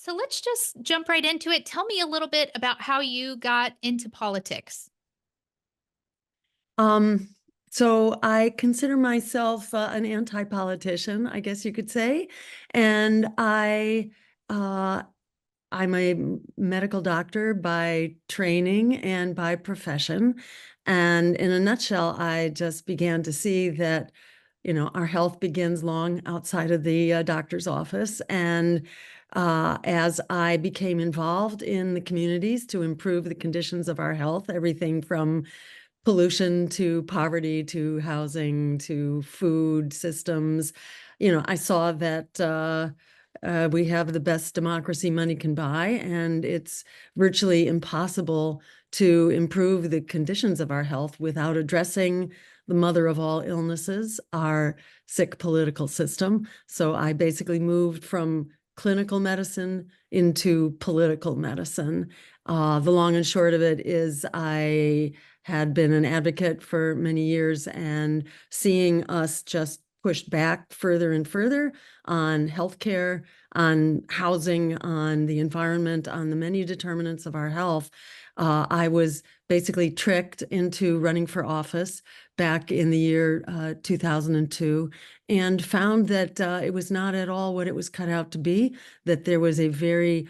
So let's just jump right into it. Tell me a little bit about how you got into politics. Um, so I consider myself an anti-politician, I guess you could say, and uh, I'm a medical doctor by training and by profession. And in a nutshell, I just began to see that, our health begins long outside of the doctor's office. And as I became involved in the communities to improve the conditions of our health, everything from pollution to poverty to housing to food systems. I saw that we have the best democracy money can buy, and it's virtually impossible to improve the conditions of our health without addressing the mother of all illnesses, our sick political system. So I basically moved from clinical medicine into political medicine. The long and short of it is I had been an advocate for many years, and seeing us just pushed back further and further on healthcare, on housing, on the environment, on the many determinants of our health. I was basically tricked into running for office back in the year 2002, and found that it was not at all what it was cut out to be, that there was a very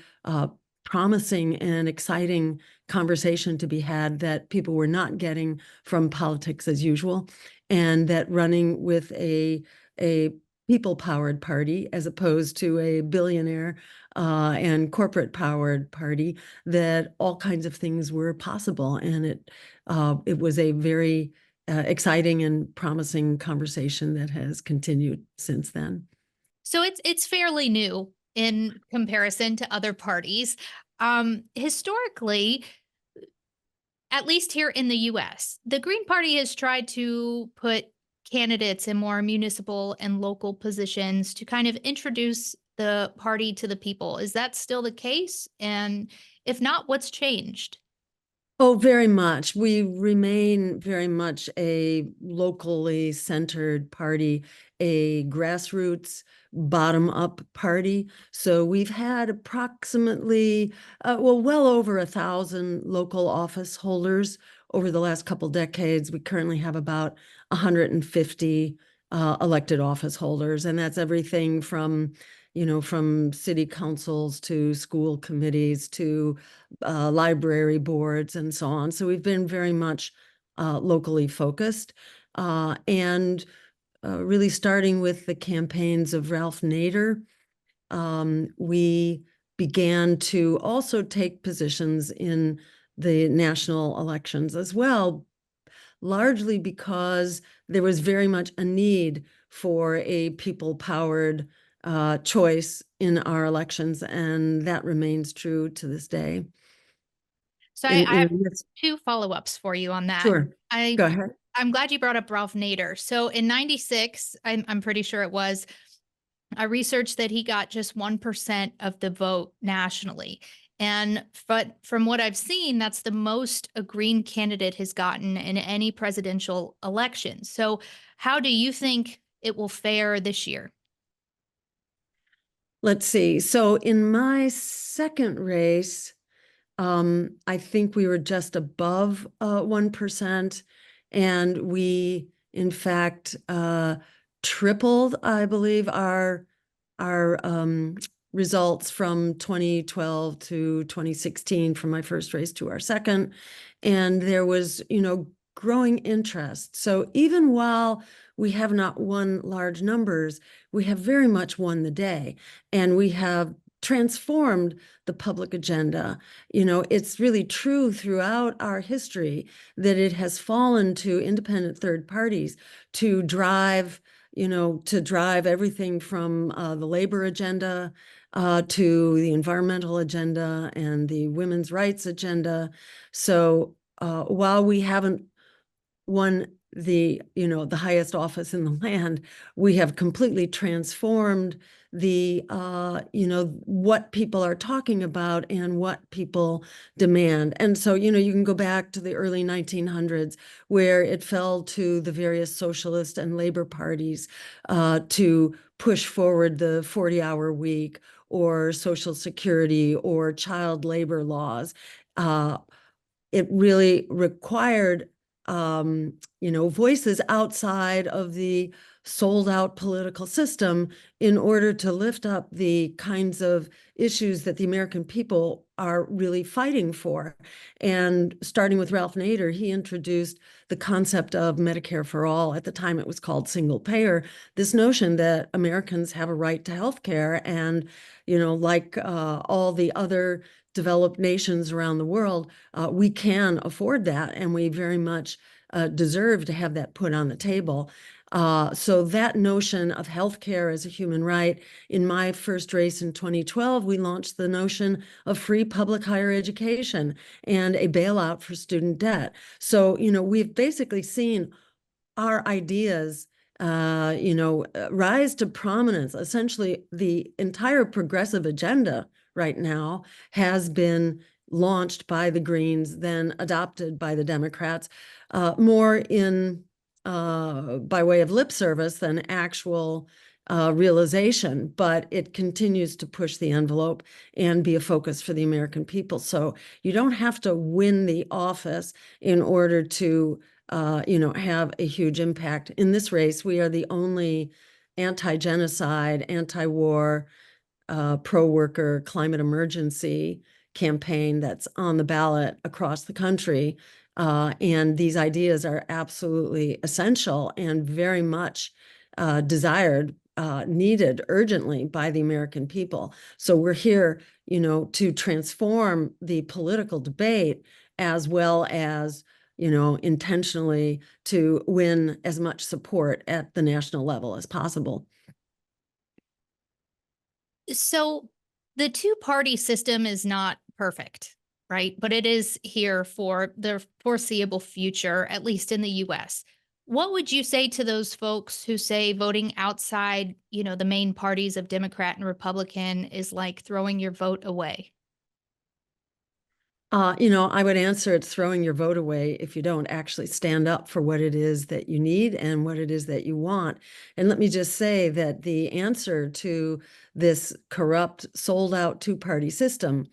promising and exciting conversation to be had that people were not getting from politics as usual, and that running with a people-powered party as opposed to a billionaire and corporate-powered party, that all kinds of things were possible. And it was a very exciting and promising conversation that has continued since then. So it's fairly new in comparison to other parties. Historically, at least here in the US, the Green Party has tried to put candidates in more municipal and local positions to kind of introduce the party to the people. Is that still the case? And if not, what's changed? Oh, very much. We remain very much a locally centered party, a grassroots, bottom-up party. So we've had approximately, well over 1,000 local office holders over the last couple decades. We currently have about 150 elected office holders, and that's everything from city councils to school committees to library boards and so on. So we've been very much locally focused, and really starting with the campaigns of Ralph Nader, we began to also take positions in the national elections as well, largely because there was very much a need for a people-powered choice in our elections, and that remains true to this day. So I have In two follow-ups for you on that. Sure, I go ahead. I'm glad you brought up Ralph Nader. So in 96, I'm pretty sure it was, I researched that he got just 1% of the vote nationally. And but from what I've seen, that's the most a Green candidate has gotten in any presidential election. So how do you think it will fare this year? Let's see. So in my second race, I think we were just above 1%, and we, in fact, tripled, I believe, our results from 2012 to 2016, from my first race to our second. And there was, growing interest. So even while we have not won large numbers, we have very much won the day, and we have transformed the public agenda. It's really true throughout our history that it has fallen to independent third parties to drive everything from the labor agenda to the environmental agenda and the women's rights agenda. So while we haven't won the highest office in the land, we have completely transformed what people are talking about and what people demand. And so, you can go back to the early 1900s, where it fell to the various socialist and labor parties to push forward the 40-hour week, or Social Security or child labor laws. It really required, voices outside of the sold out political system in order to lift up the kinds of issues that the American people are really fighting for. And starting with Ralph Nader, he introduced the concept of Medicare for all. At the time, it was called single payer. This notion that Americans have a right to health care, and, like all the other developed nations around the world, we can afford that, and we very much deserve to have that put on the table. So that notion of healthcare as a human right, in my first race in 2012, we launched the notion of free public higher education and a bailout for student debt. So, we've basically seen our ideas rise to prominence. Essentially, the entire progressive agenda right now has been launched by the Greens, then adopted by the Democrats, more in by way of lip service than actual realization, but it continues to push the envelope and be a focus for the American people. So you don't have to win the office in order to have a huge impact. In this race, we are the only anti-genocide, anti-war, pro-worker climate emergency campaign that's on the ballot across the country. And these ideas are absolutely essential and very much desired, needed urgently by the American people. So we're here, to transform the political debate as well as intentionally to win as much support at the national level as possible. So the two-party system is not perfect, right? But it is here for the foreseeable future, at least in the US. What would you say to those folks who say voting outside, the main parties of Democrat and Republican is like throwing your vote away? I would answer it's throwing your vote away if you don't actually stand up for what it is that you need and what it is that you want. And let me just say that the answer to this corrupt, sold out two-party system,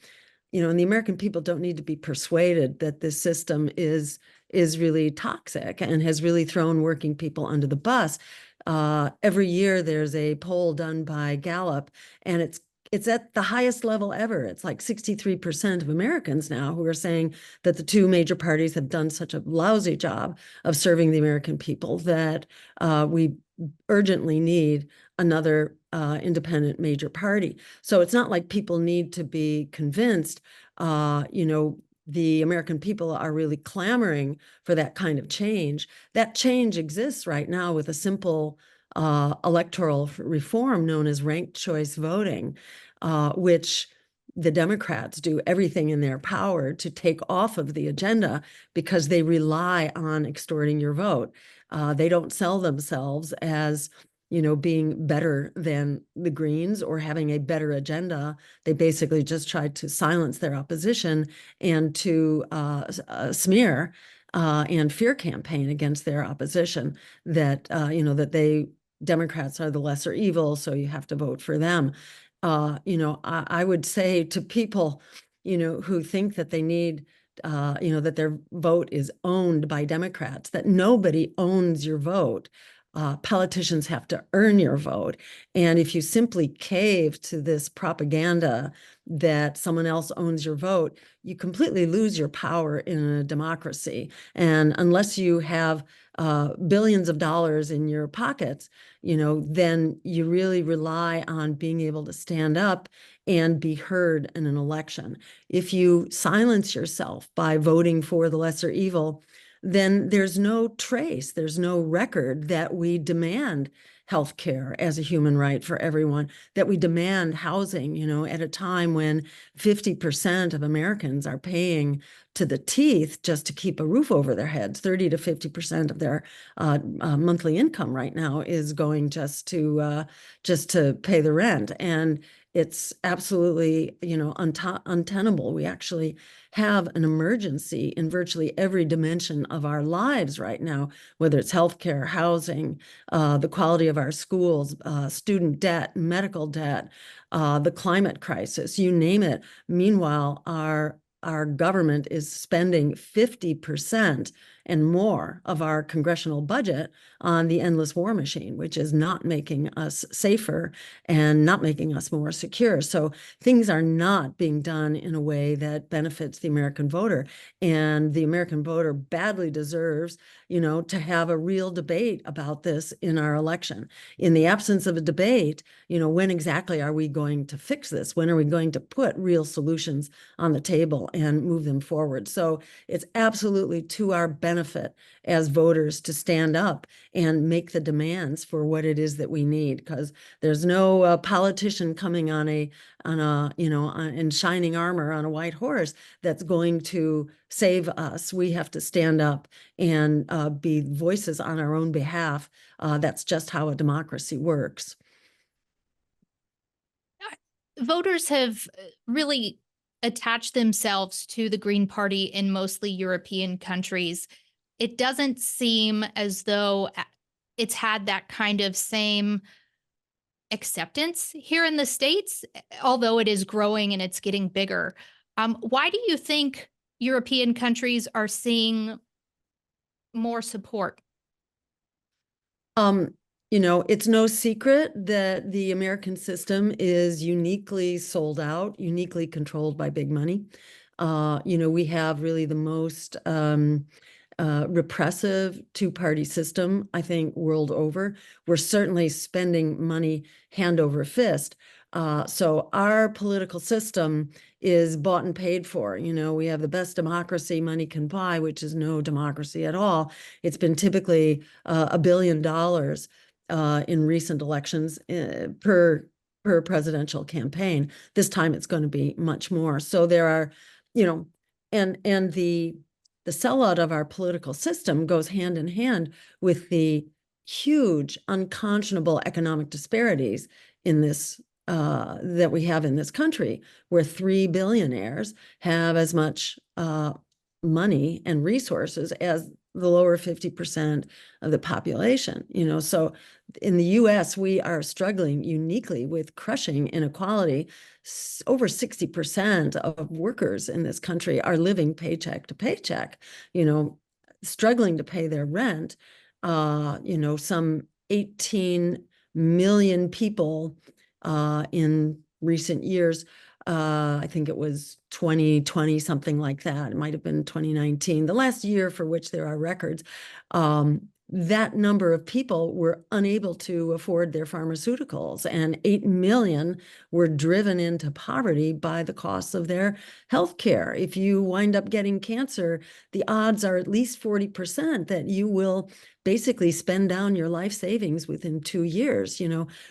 and the American people don't need to be persuaded that this system is really toxic and has really thrown working people under the bus. Every year there's a poll done by Gallup, and it's at the highest level ever. It's like 63% of Americans now who are saying that the two major parties have done such a lousy job of serving the American people that we urgently need another independent major party. So it's not like people need to be convinced. The American people are really clamoring for that kind of change. That change exists right now with a simple electoral reform known as ranked choice voting, which the Democrats do everything in their power to take off of the agenda because they rely on extorting your vote. They don't sell themselves as being better than the Greens or having a better agenda. They basically just tried to silence their opposition and to smear and fear campaign against their opposition that, that Democrats are the lesser evil, so you have to vote for them. I would say to people, who think that they need, that their vote is owned by Democrats, that nobody owns your vote. Politicians have to earn your vote. And if you simply cave to this propaganda that someone else owns your vote, you completely lose your power in a democracy. And unless you have billions of dollars in your pockets, then you really rely on being able to stand up and be heard in an election. If you silence yourself by voting for the lesser evil, then there's no trace, there's no record that we demand health care as a human right for everyone, that we demand housing, at a time when 50% of Americans are paying to the teeth just to keep a roof over their heads. 30 to 50% of their monthly income right now is going just to pay the rent. And it's absolutely, untenable. We actually have an emergency in virtually every dimension of our lives right now, whether it's healthcare, housing, the quality of our schools, student debt, medical debt, the climate crisis, you name it. Meanwhile, our government is spending 50% and more of our congressional budget on the endless war machine, which is not making us safer and not making us more secure. So things are not being done in a way that benefits the American voter. And the American voter badly deserves, to have a real debate about this in our election. In the absence of a debate, when exactly are we going to fix this? When are we going to put real solutions on the table and move them forward? So it's absolutely to our benefit as voters to stand up and make the demands for what it is that we need, because there's no politician coming in shining armor on a white horse that's going to save us. We have to stand up and be voices on our own behalf. That's just how a democracy works. Voters have really attached themselves to the Green Party in mostly European countries. It doesn't seem as though it's had that kind of same acceptance here in the States, although it is growing and it's getting bigger. Why do you think European countries are seeing more support? It's no secret that the American system is uniquely sold out, uniquely controlled by big money. We have really the most repressive two-party system, I think, world over. We're certainly spending money hand over fist. So our political system is bought and paid for. We have the best democracy money can buy, which is no democracy at all. It's been typically $1 billion in recent elections per presidential campaign. This time it's going to be much more. So there are, and the sellout of our political system goes hand in hand with the huge, unconscionable economic disparities in this that we have in this country, where 3 billionaires have as much money and resources as the lower 50% of the population. So in the US, we are struggling uniquely with crushing inequality. Over 60% of workers in this country are living paycheck to paycheck, struggling to pay their rent. Some 18 million people in recent years. I think it was 2020, something like that. It might have been 2019, the last year for which there are records. That number of people were unable to afford their pharmaceuticals, and 8 million were driven into poverty by the costs of their health care. If you wind up getting cancer, the odds are at least 40% that you will basically spend down your life savings within 2 years.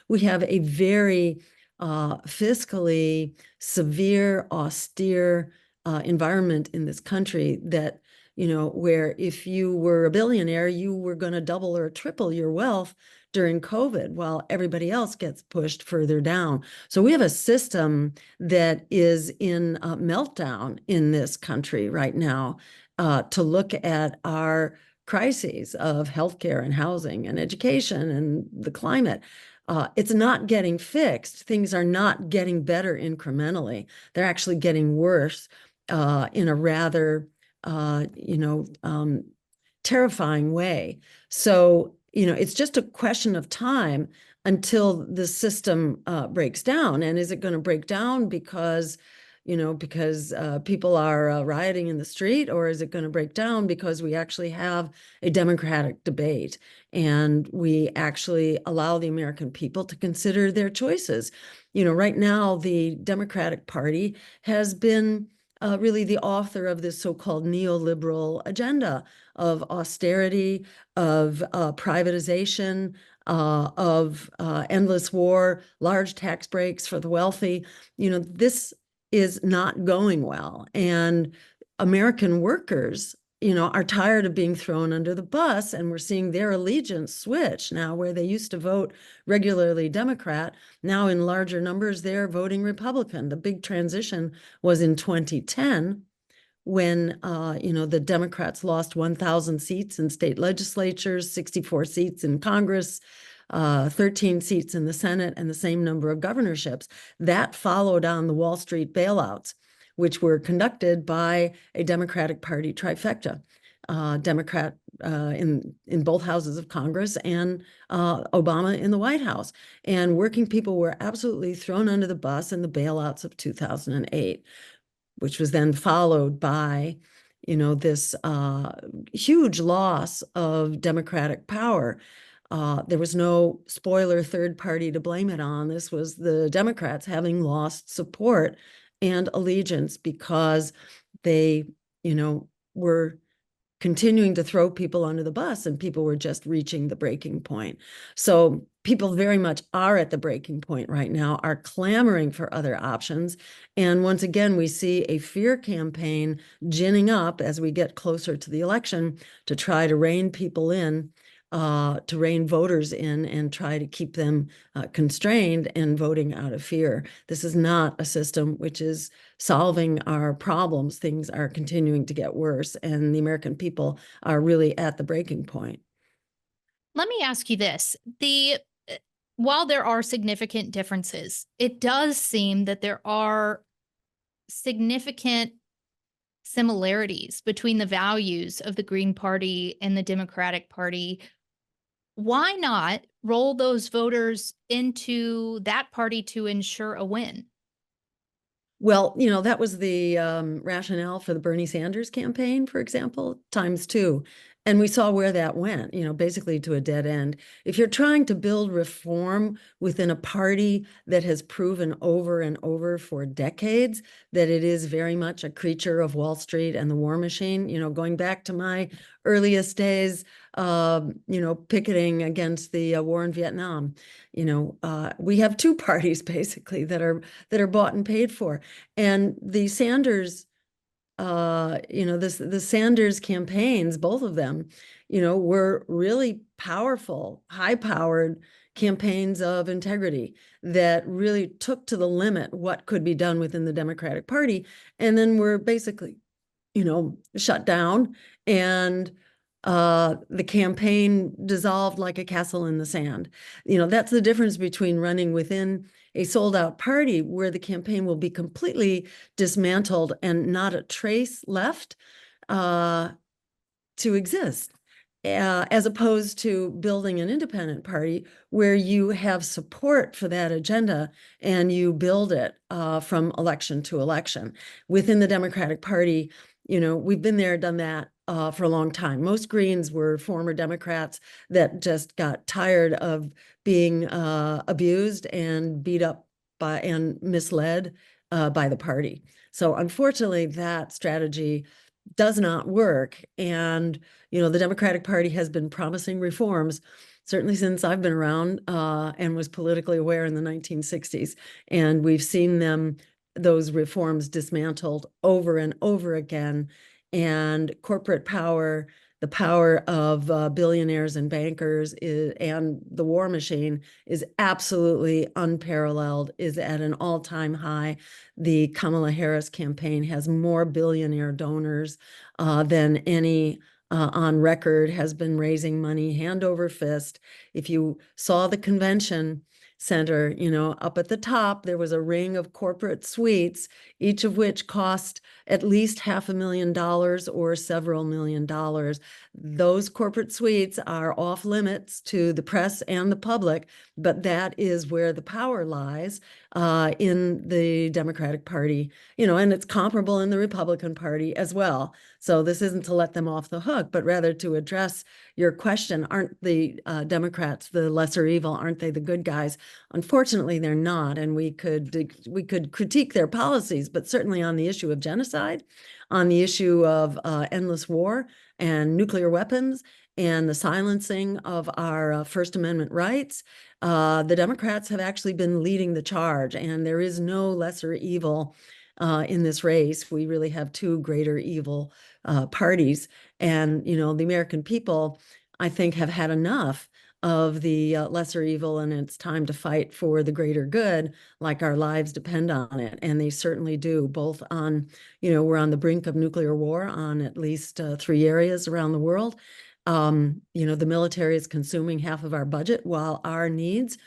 We have a very fiscally severe, austere environment in this country that, where if you were a billionaire, you were going to double or triple your wealth during COVID, while everybody else gets pushed further down. So we have a system that is in meltdown in this country right now. To look at our crises of healthcare and housing and education and the climate, it's not getting fixed. Things are not getting better incrementally. They're actually getting worse in a rather, terrifying way. So, it's just a question of time until the system breaks down. And is it going to break down because people are rioting in the street, or is it going to break down because we actually have a democratic debate and we actually allow the American people to consider their choices? Right now, the Democratic Party has been really the author of this so-called neoliberal agenda of austerity, of privatization, of endless war, large tax breaks for the wealthy. This is not going well. And American workers are tired of being thrown under the bus, and we're seeing their allegiance switch now, where they used to vote regularly Democrat. Now in larger numbers, they're voting Republican. The big transition was in 2010 when, the Democrats lost 1,000 seats in state legislatures, 64 seats in Congress, 13 seats in the Senate, and the same number of governorships. That followed on the Wall Street bailouts, which were conducted by a Democratic Party trifecta, Democrat in both houses of Congress, and Obama in the White House. And working people were absolutely thrown under the bus in the bailouts of 2008, which was then followed by, this huge loss of Democratic power. There was no spoiler third party to blame it on. This was the Democrats having lost support and allegiance because they, were continuing to throw people under the bus, and people were just reaching the breaking point. So people very much are at the breaking point right now, are clamoring for other options. And once again, we see a fear campaign ginning up as we get closer to the election to try to rein people in, to rein voters in, and try to keep them constrained and voting out of fear. This is not a system which is solving our problems. Things are continuing to get worse, and the American people are really at the breaking point. Let me ask you this. While there are significant differences, it does seem that there are significant similarities between the values of the Green Party and the Democratic Party. Why not roll those voters into that party to ensure a win? Well, that was the rationale for the Bernie Sanders campaign, for example, times two. And we saw where that went, basically to a dead end. If you're trying to build reform within a party that has proven over and over for decades that it is very much a creature of Wall Street and the war machine, going back to my earliest days, picketing against the war in Vietnam, we have two parties basically that are bought and paid for. And the Sanders, the Sanders campaigns, both of them, were really powerful, high-powered campaigns of integrity that really took to the limit what could be done within the Democratic Party, and then were basically, shut down, and the campaign dissolved like a castle in the sand. That's the difference between running within a sold out party where the campaign will be completely dismantled and not a trace left to exist, as opposed to building an independent party where you have support for that agenda and you build it from election to election. Within the Democratic Party, we've been there, done that for a long time. Most Greens were former Democrats that just got tired of being abused and beat up by and misled by the party. So unfortunately, that strategy does not work. And, the Democratic Party has been promising reforms certainly since I've been around and was politically aware in the 1960s. And we've seen those reforms dismantled over and over again. And corporate power, the power of billionaires and bankers and the war machine is absolutely unparalleled, is at an all-time high. The Kamala Harris campaign has more billionaire donors than any on record has been raising money hand over fist. If you saw the convention center, up at the top, there was a ring of corporate suites, each of which cost at least $500,000 or several $1,000,000. Those corporate suites are off limits to the press and the public, but that is where the power lies in the Democratic Party, and it's comparable in the Republican Party as well. So this isn't to let them off the hook, but rather to address your question. Aren't the Democrats the lesser evil? Aren't they the good guys? Unfortunately, they're not. And we could critique their policies, but certainly on the issue of genocide, on the issue of endless war and nuclear weapons, and the silencing of our First Amendment rights, the Democrats have actually been leading the charge, and there is no lesser evil in this race. We really have two greater evil parties. And, the American people, I think, have had enough of the lesser evil, and it's time to fight for the greater good, like our lives depend on it. And they certainly do, both on, we're on the brink of nuclear war on at least 3 areas around the world. The military is consuming half of our budget, while our needs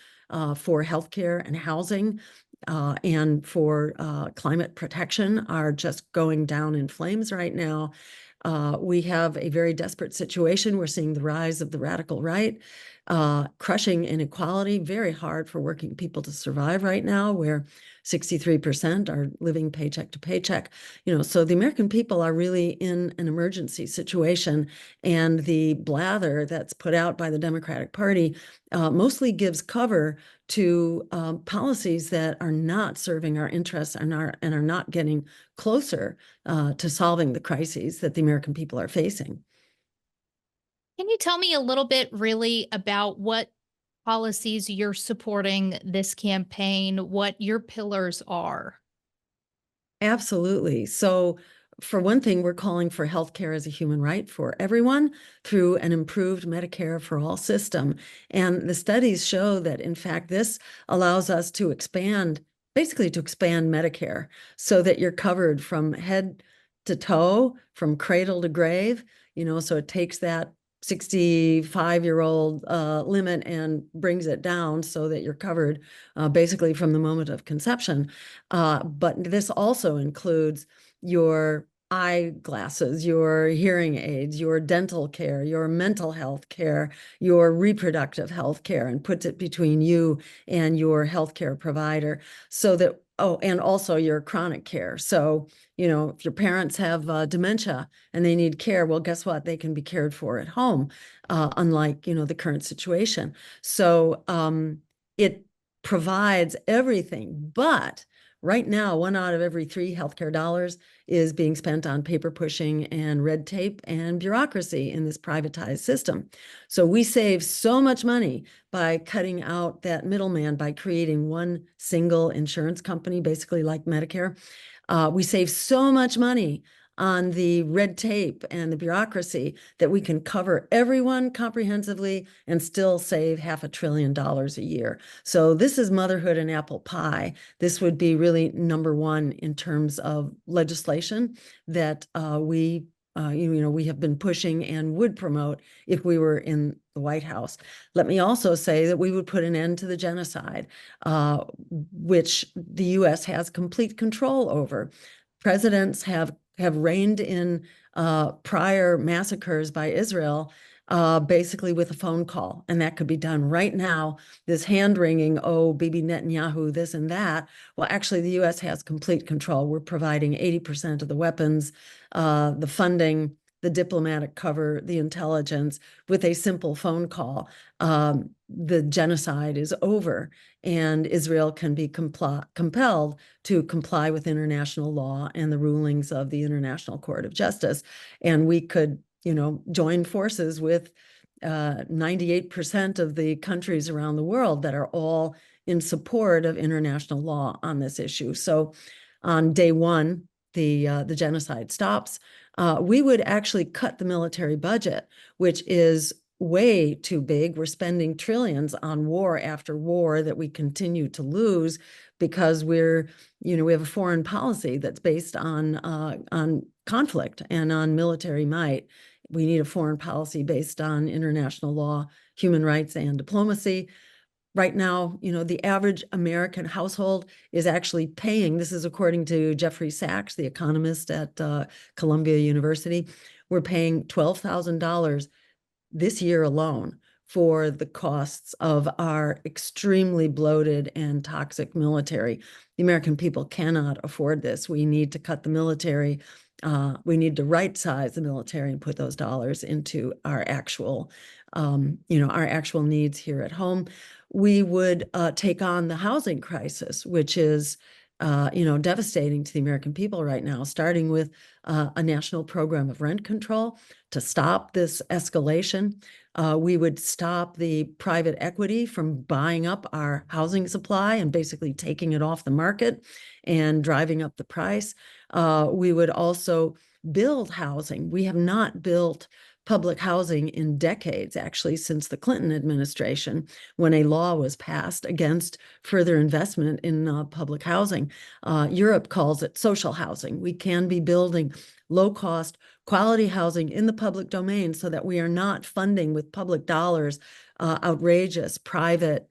for healthcare and housing and for climate protection are just going down in flames right now. We have a very desperate situation. We're seeing the rise of the radical right, crushing inequality, very hard for working people to survive right now, where 63% are living paycheck to paycheck. So the American people are really in an emergency situation, and the blather that's put out by the Democratic Party mostly gives cover to policies that are not serving our interests and are not getting closer to solving the crises that the American people are facing. Can you tell me a little bit really about what policies you're supporting this campaign, what your pillars are? Absolutely. So, for one thing, we're calling for healthcare as a human right for everyone through an improved Medicare for all system. And the studies show that, in fact, this allows us to basically to expand Medicare so that you're covered from head to toe, from cradle to grave. So it takes that 65-year-old limit and brings it down so that you're covered basically from the moment of conception. But this also includes your eyeglasses, your hearing aids, your dental care, your mental health care, your reproductive health care, and puts it between you and your healthcare provider so that, and also your chronic care. So, if your parents have dementia and they need care, well, guess what? They can be cared for at home, unlike, the current situation. So it provides everything. But right now, 1 out of every 3 healthcare dollars is being spent on paper pushing and red tape and bureaucracy in this privatized system. So we save so much money by cutting out that middleman, by creating one single insurance company, basically like Medicare. We save so much money on the red tape and the bureaucracy that we can cover everyone comprehensively and still save $500 billion a year. So this is motherhood and apple pie. This would be really number one in terms of legislation that we have been pushing and would promote if we were in the White House. Let me also say that we would put an end to the genocide, which the U.S. has complete control over. Presidents have reigned in prior massacres by Israel basically with a phone call, and that could be done right now. This hand-wringing, oh, Bibi Netanyahu, this and that. Well, actually, the U.S. has complete control. We're providing 80% of the weapons, the funding, the diplomatic cover, the intelligence. With a simple phone call, the genocide is over, and Israel can be compelled to comply with international law and the rulings of the International Court of Justice. And we could, join forces with 98% of the countries around the world that are all in support of international law on this issue. So on day one, the genocide stops. We would actually cut the military budget, which is way too big. We're spending trillions on war after war that we continue to lose because we have a foreign policy that's based on conflict and on military might. We need a foreign policy based on international law, human rights, and diplomacy. Right now, the average American household is actually paying, this is according to Jeffrey Sachs, the economist at Columbia University, we're paying $12,000 this year alone for the costs of our extremely bloated and toxic military. The American people cannot afford this. We need to cut the military. We need to right-size the military and put those dollars into our actual needs here at home. We would take on the housing crisis, which is devastating to the American people right now, starting with a national program of rent control to stop this escalation. We would stop the private equity from buying up our housing supply and basically taking it off the market and driving up the price. We would also build housing. We have not built public housing in decades, actually, since the Clinton administration, when a law was passed against further investment in public housing. Europe calls it social housing. We can be building low-cost, quality housing in the public domain so that we are not funding with public dollars outrageous private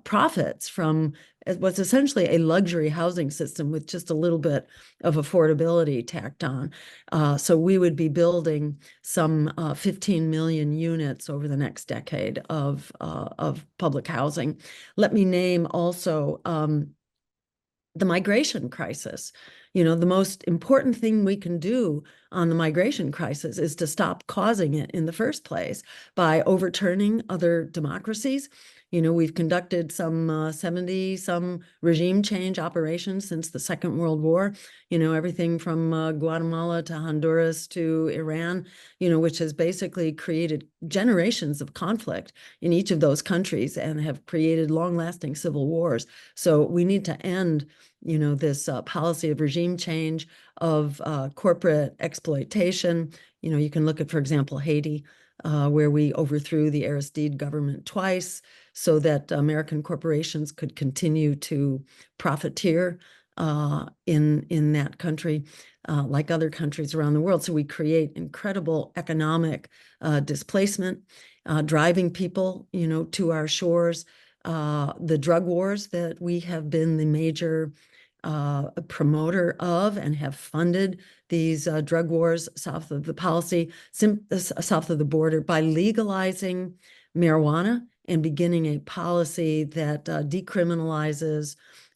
profits from what's essentially a luxury housing system with just a little bit of affordability tacked on. So we would be building some 15 million units over the next decade of public housing. Let me name also the migration crisis. The most important thing we can do on the migration crisis is to stop causing it in the first place by overturning other democracies. We've conducted some 70-some regime change operations since the Second World War, everything from Guatemala to Honduras to Iran, which has basically created generations of conflict in each of those countries and have created long-lasting civil wars. So we need to end this policy of regime change, of corporate exploitation. You can look at, for example, Haiti, where we overthrew the Aristide government twice so that American corporations could continue to profiteer in that country, like other countries around the world. So we create incredible economic displacement, driving people, to our shores. The drug wars that we have been the major promoter of and have funded these drug wars south of the south of the border by legalizing marijuana and beginning a policy that decriminalizes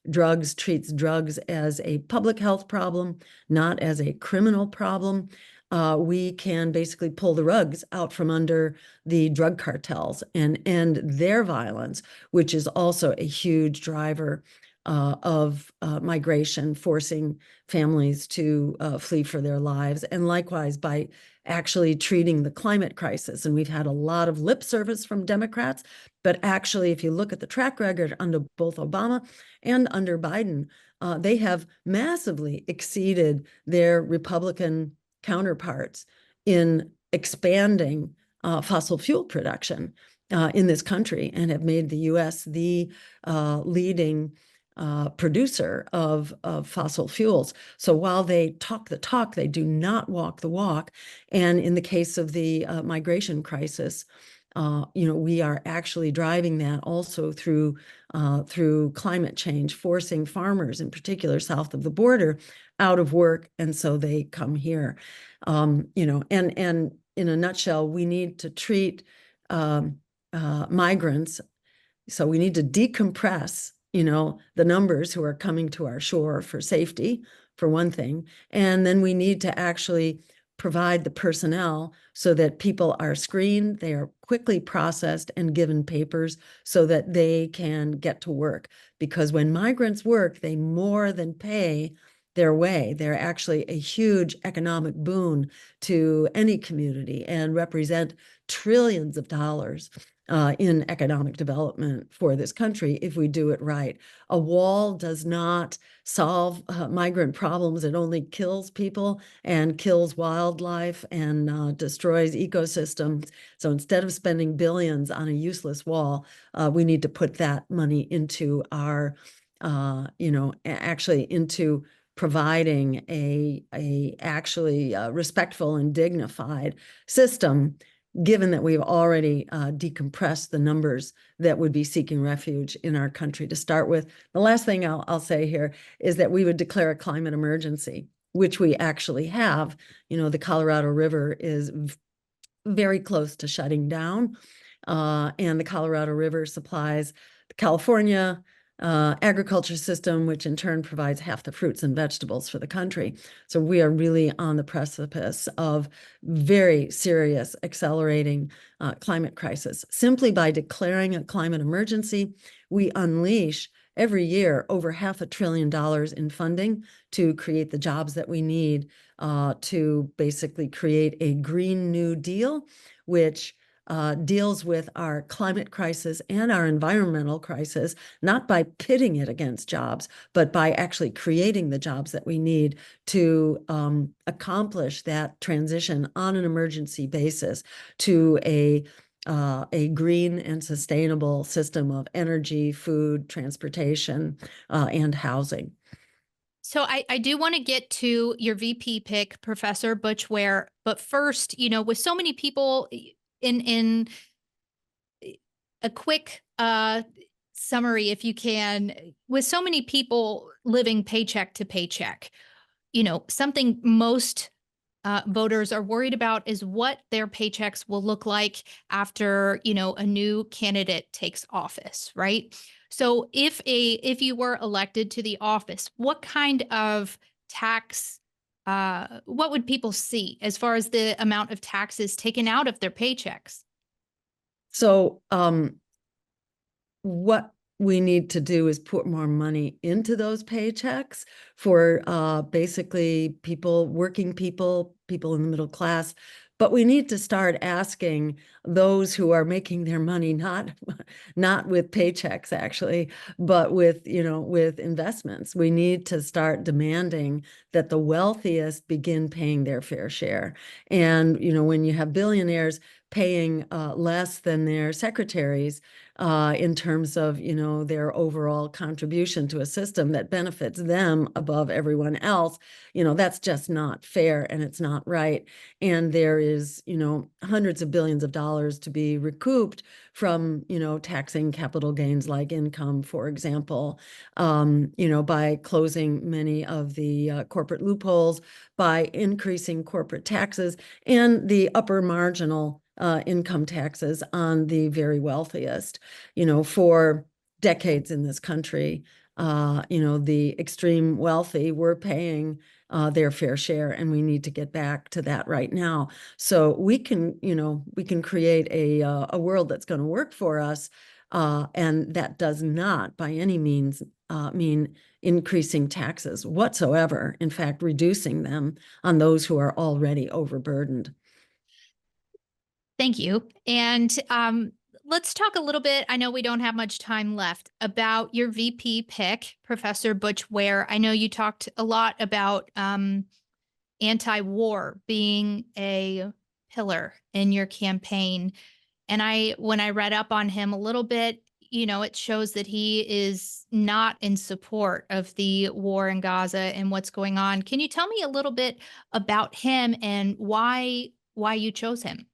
drugs, treats drugs as a public health problem, not as a criminal problem. We can basically pull the rugs out from under the drug cartels and end their violence, which is also a huge driver of migration, forcing families to flee for their lives. And likewise, by actually treating the climate crisis. And we've had a lot of lip service from Democrats, but actually, if you look at the track record under both Obama and under Biden, they have massively exceeded their Republican counterparts in expanding fossil fuel production in this country and have made the U.S. the leading producer of fossil fuels. So while they talk the talk, they do not walk the walk. And in the case of the migration crisis, we are actually driving that also through climate change, forcing farmers, in particular south of the border, out of work, and so they come here. And in a nutshell, we need to treat migrants. So we need to decompress the numbers who are coming to our shore for safety, for one thing. And then we need to actually provide the personnel so that people are screened, they are quickly processed and given papers so that they can get to work. Because when migrants work, they more than pay their way. They're actually a huge economic boon to any community and represent trillions of dollars in economic development for this country if we do it right. A wall does not solve migrant problems. It only kills people and kills wildlife and destroys ecosystems. So instead of spending billions on a useless wall, we need to put that money into our, actually into providing a actually respectful and dignified system, given that we've already decompressed the numbers that would be seeking refuge in our country to start with. The last thing I'll say here is that we would declare a climate emergency, which we actually have. The Colorado River is very close to shutting down, and the Colorado River supplies the California agriculture system, which in turn provides half the fruits and vegetables for the country. So we are really on the precipice of very serious accelerating climate crisis. Simply by declaring a climate emergency, we unleash every year over $500 billion in funding to create the jobs that we need to basically create a Green New Deal, which deals with our climate crisis and our environmental crisis, not by pitting it against jobs, but by actually creating the jobs that we need to accomplish that transition on an emergency basis to a green and sustainable system of energy, food, transportation, and housing. So I do want to get to your VP pick, Professor Butch Ware. But first, with so many people in a quick summary, if you can, with so many people living paycheck to paycheck, something most voters are worried about is what their paychecks will look like after, a new candidate takes office, right? So if you were elected to the office, what kind of tax, what would people see as far as the amount of taxes taken out of their paychecks? So what we need to do is put more money into those paychecks for basically working people in the middle class. But we need to start asking those who are making their money not with paychecks actually, but with investments. We need to start demanding that the wealthiest begin paying their fair share. And when you have billionaires paying less than their secretaries in terms of their overall contribution to a system that benefits them above everyone else, that's just not fair and it's not right. And there is hundreds of billions of dollars to be recouped from taxing capital gains like income, for example, by closing many of the corporate loopholes, by increasing corporate taxes and the upper marginal income taxes on the very wealthiest. For decades in this country, the extreme wealthy were paying their fair share, and we need to get back to that right now. So we can create a world that's going to work for us, and that does not by any means mean increasing taxes whatsoever. In fact, reducing them on those who are already overburdened. Thank you. And let's talk a little bit. I know we don't have much time left about your VP pick, Professor Butch Ware. I know you talked a lot about anti-war being a pillar in your campaign. And when I read up on him a little bit, it shows that he is not in support of the war in Gaza and what's going on. Can you tell me a little bit about him and why you chose him?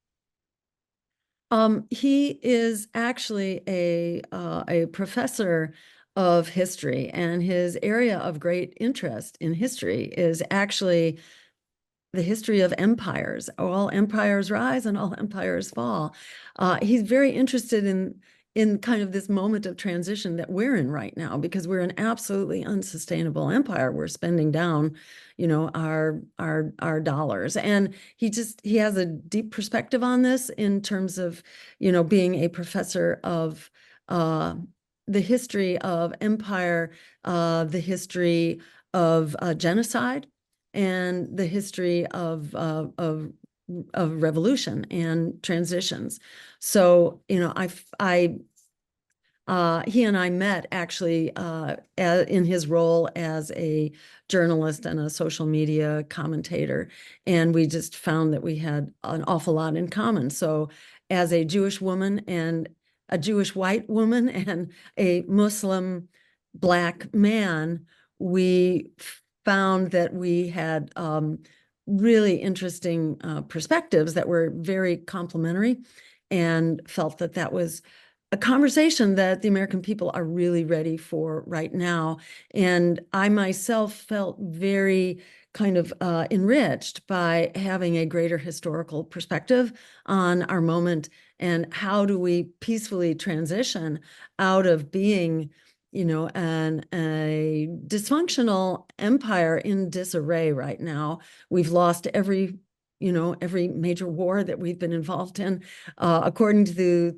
He is actually a professor of history, and his area of great interest in history is actually the history of empires. All empires rise and all empires fall. He's very interested in kind of this moment of transition that we're in right now, because we're an absolutely unsustainable empire. We're spending down, our dollars, and he has a deep perspective on this in terms of, being a professor of the history of empire, the history of genocide, and the history of revolution and transitions. So, he and I met actually in his role as a journalist and a social media commentator, and we just found that we had an awful lot in common. So, as a Jewish woman and a Jewish white woman and a Muslim Black man, we found that we had really interesting perspectives that were very complementary, and felt that that was a conversation that the American people are really ready for right now. And I myself felt very kind of enriched by having a greater historical perspective on our moment, and how do we peacefully transition out of being a dysfunctional empire in disarray right now. We've lost every major war that we've been involved in, according to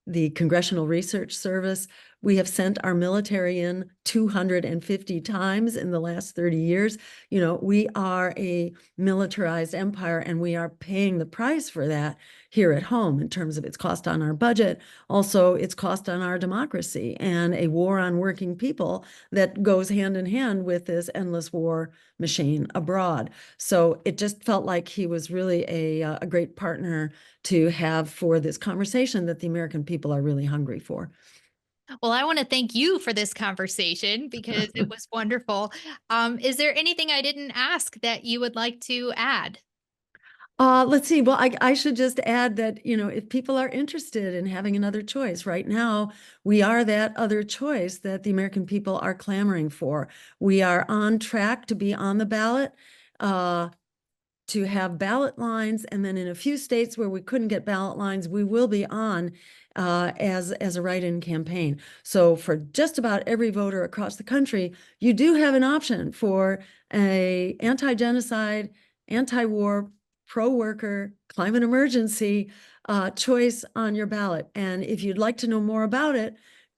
the Congressional Research Service. We have sent our military in 250 times in the last 30 years. You know, we are a militarized empire, and we are paying the price for that here at home in terms of its cost on our budget, also its cost on our democracy, and a war on working people that goes hand in hand with this endless war machine abroad. So it just felt like he was really a great partner to have for this conversation that the American people are really hungry for. Well, I want to thank you for this conversation because it was wonderful. Is there anything I didn't ask that you would like to add? Let's see. Well, I should just add that, you know, if people are interested in having another choice right now, we are that other choice that the American people are clamoring for. We are on track to be on the ballot, to have ballot lines, and then in a few states where we couldn't get ballot lines, we will be on as a write-in campaign. So for just about every voter across the country, you do have an option for a anti-genocide, anti-war, pro-worker, climate emergency choice on your ballot. And if you'd like to know more about it,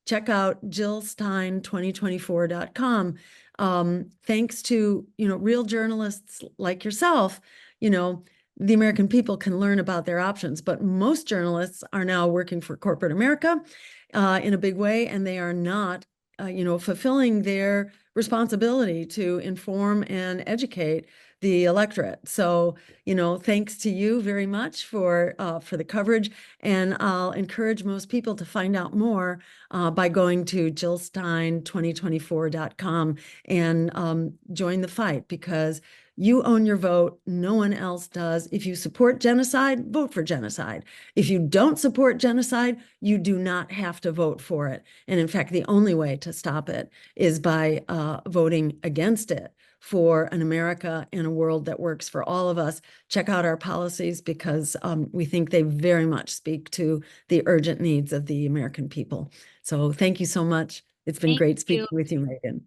check out jillstein2024.com. Thanks to, you know, real journalists like yourself, you know, the American people can learn about their options, but most journalists are now working for corporate America in a big way, and they are not, you know, fulfilling their responsibility to inform and educate the electorate. So, you know, thanks to you very much for the coverage, and I'll encourage most people to find out more by going to jillstein2024.com and join the fight, because you own your vote. No one else does. If you support genocide, vote for genocide. If you don't support genocide, you do not have to vote for it. And in fact, the only way to stop it is by voting against it for an America and a world that works for all of us. Check out our policies, because we think they very much speak to the urgent needs of the American people. So thank you so much. It's been Thank great you. speaking with you, Megan.